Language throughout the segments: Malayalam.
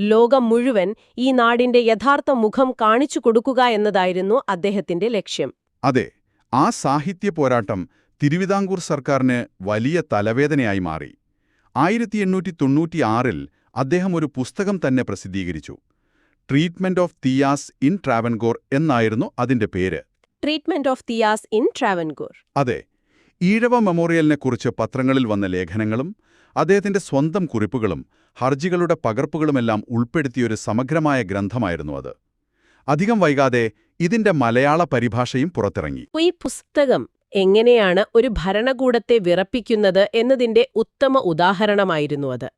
ലോകം മുഴുവൻ ഈ നാടിന്റെ യഥാർത്ഥ മുഖം കാണിച്ചു കൊടുക്കുക എന്നതായിരുന്നു അദ്ദേഹത്തിന്റെ ലക്ഷ്യം. അതെ, ആ സാഹിത്യ പോരാട്ടം തിരുവിതാംകൂർ സർക്കാരിന് വലിയ തലവേദനയായി മാറി. 1896-ൽ അദ്ദേഹം ഒരു പുസ്തകം തന്നെ പ്രസിദ്ധീകരിച്ചു. Treatment of Thiyyas in Travancore എന്നായിരുന്നു അതിന്റെ പേര്. Treatment of Thiyyas in Travancore. അതെ, ഈഴവ മെമ്മോറിയലിനെക്കുറിച്ച് പത്രങ്ങളിൽ വന്ന ലേഖനങ്ങളും അദ്ദേഹത്തിന്റെ സ്വന്തം കുറിപ്പുകളും ഹർജികളുടെ പകർപ്പുകളുമെല്ലാം ഉൾപ്പെടുത്തിയൊരു സമഗ്രമായ ഗ്രന്ഥമായിരുന്നു അത്. അധികം വൈകാതെ ഇതിന്റെ മലയാള പരിഭാഷയും പുറത്തിറങ്ങി. ഈ പുസ്തകം എങ്ങനെയാണ് ഒരു ഭരണകൂടത്തെ വിറപ്പിക്കുന്നത് എന്നതിന്റെ ഉത്തമ ഉദാഹരണമായിരുന്നു അത്.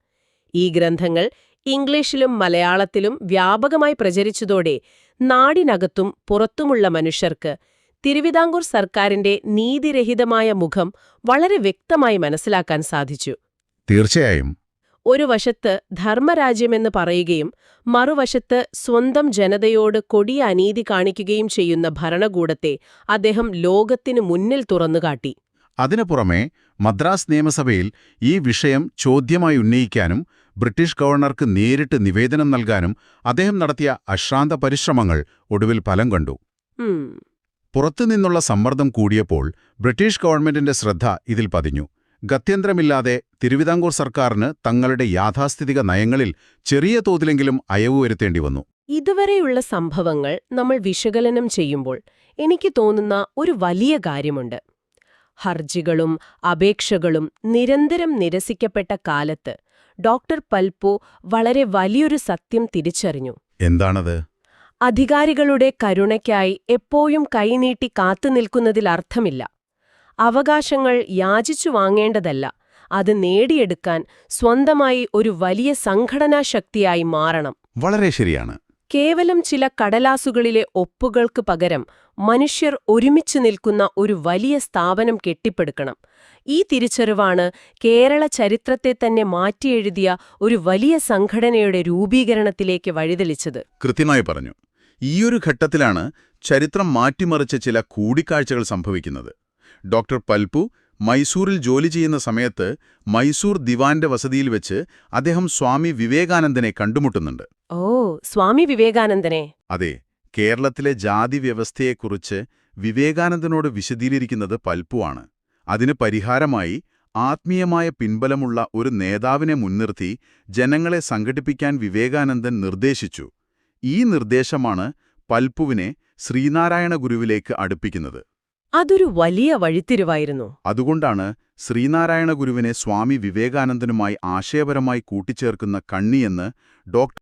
ഈ ഗ്രന്ഥങ്ങൾ ഇംഗ്ലീഷിലും മലയാളത്തിലും വ്യാപകമായി പ്രചരിച്ചതോടെ നാടിനകത്തും പുറത്തുമുള്ള മനുഷ്യർക്ക് തിരുവിതാംകൂർ സർക്കാരിന്റെ നീതിരഹിതമായ മുഖം വളരെ വ്യക്തമായി മനസ്സിലാക്കാൻ സാധിച്ചു. തീർച്ചയായും. ഒരു വശത്ത് ധർമ്മരാജ്യമെന്ന് പറയുകയും മറുവശത്ത് സ്വന്തം ജനതയോട് കൊടിയ അനീതി കാണിക്കുകയും ചെയ്യുന്ന ഭരണകൂടത്തെ അദ്ദേഹം ലോകത്തിനു മുന്നിൽ തുറന്നുകാട്ടി. അതിനു പുറമെ മദ്രാസ് നിയമസഭയിൽ ഈ വിഷയം ചോദ്യമായി ഉന്നയിക്കാനും ബ്രിട്ടീഷ് ഗവർണർക്ക് നേരിട്ട് നിവേദനം നൽകാനും അദ്ദേഹം നടത്തിയ അശ്രാന്ത പരിശ്രമങ്ങൾ ഒടുവിൽ ഫലം കണ്ടു. പുറത്തുനിന്നുള്ള സമ്മർദ്ദം കൂടിയപ്പോൾ ബ്രിട്ടീഷ് ഗവൺമെന്റിന്റെ ശ്രദ്ധ ഇതിൽ പതിഞ്ഞു. ഗത്യന്തരമില്ലാതെ തിരുവിതാംകൂർ സർക്കാരിന് തങ്ങളുടെ യാഥാസ്ഥിതിക നയങ്ങളിൽ ചെറിയ തോതിലെങ്കിലും അയവ് വരുത്തേണ്ടി വന്നു. ഇതുവരെയുള്ള സംഭവങ്ങൾ നമ്മൾ വിശകലനം ചെയ്യുമ്പോൾ എനിക്ക് തോന്നുന്ന ഒരു വലിയ കാര്യമുണ്ട്. ഹർജികളും അപേക്ഷകളും നിരന്തരം നിരസിക്കപ്പെട്ട കാലത്ത് ഡോക്ടർ പൽപു വളരെ വലിയൊരു സത്യം തിരിച്ചറിഞ്ഞു. എന്താണത്? അധികാരികളുടെ കരുണയ്ക്കായി എപ്പോഴും കൈനീട്ടി കാത്തുനിൽക്കുന്നതിലർത്ഥമില്ല. അവകാശങ്ങൾ യാചിച്ചു വാങ്ങേണ്ടതല്ല, അത് നേടിയെടുക്കാൻ സ്വന്തമായി ഒരു വലിയ സംഘടനാശക്തിയായി മാറണം. വളരെ ശരിയാണ്. കേവലം ചില കടലാസുകളിലെ ഒപ്പുകൾക്ക് പകരം മനുഷ്യർ ഒരുമിച്ച് നിൽക്കുന്ന ഒരു വലിയ സ്ഥാപനം കെട്ടിപ്പടുക്കണം. ഈ തിരിച്ചറിവാണ് കേരള ചരിത്രത്തെ തന്നെ മാറ്റിയെഴുതിയ ഒരു വലിയ സംഘടനയുടെ രൂപീകരണത്തിലേക്ക് വഴിതെളിച്ചത്. കൃത്യമായി പറഞ്ഞു. ഈയൊരു ഘട്ടത്തിലാണ് ചരിത്രം മാറ്റിമറിച്ച ചില കൂടിക്കാഴ്ചകൾ സംഭവിക്കുന്നത്. ഡോക്ടർ പൽപു മൈസൂരിൽ ജോലി ചെയ്യുന്ന സമയത്ത് മൈസൂർ ദിവാന്റെ വസതിയിൽ വെച്ച് അദ്ദേഹം സ്വാമി വിവേകാനന്ദനെ കണ്ടുമുട്ടുന്നുണ്ട്. ഓ, സ്വാമി വിവേകാനന്ദനെ. അതെ, കേരളത്തിലെ ജാതി വ്യവസ്ഥയെക്കുറിച്ച് വിവേകാനന്ദനോട് വിശദീകരിക്കുന്നത് പൽപുവാണ്. അതിന് പരിഹാരമായി ആത്മീയമായ പിൻബലമുള്ള ഒരു നേതാവിനെ മുൻനിർത്തി ജനങ്ങളെ സംഘടിപ്പിക്കാൻ വിവേകാനന്ദൻ നിർദ്ദേശിച്ചു. ഈ നിർദ്ദേശമാണ് പൽപുവിനെ ശ്രീനാരായണ ഗുരുവിലേക്ക് അടുപ്പിക്കുന്നത്. അതൊരു വലിയ വഴിത്തിരിവായിരുന്നു. അതുകൊണ്ടാണ് ശ്രീനാരായണ ഗുരുവിനെ സ്വാമി വിവേകാനന്ദനുമായി ആശയപരമായി കൂട്ടിച്ചേർക്കുന്ന കണ്ണിയെന്ന് ഡോക്ടർ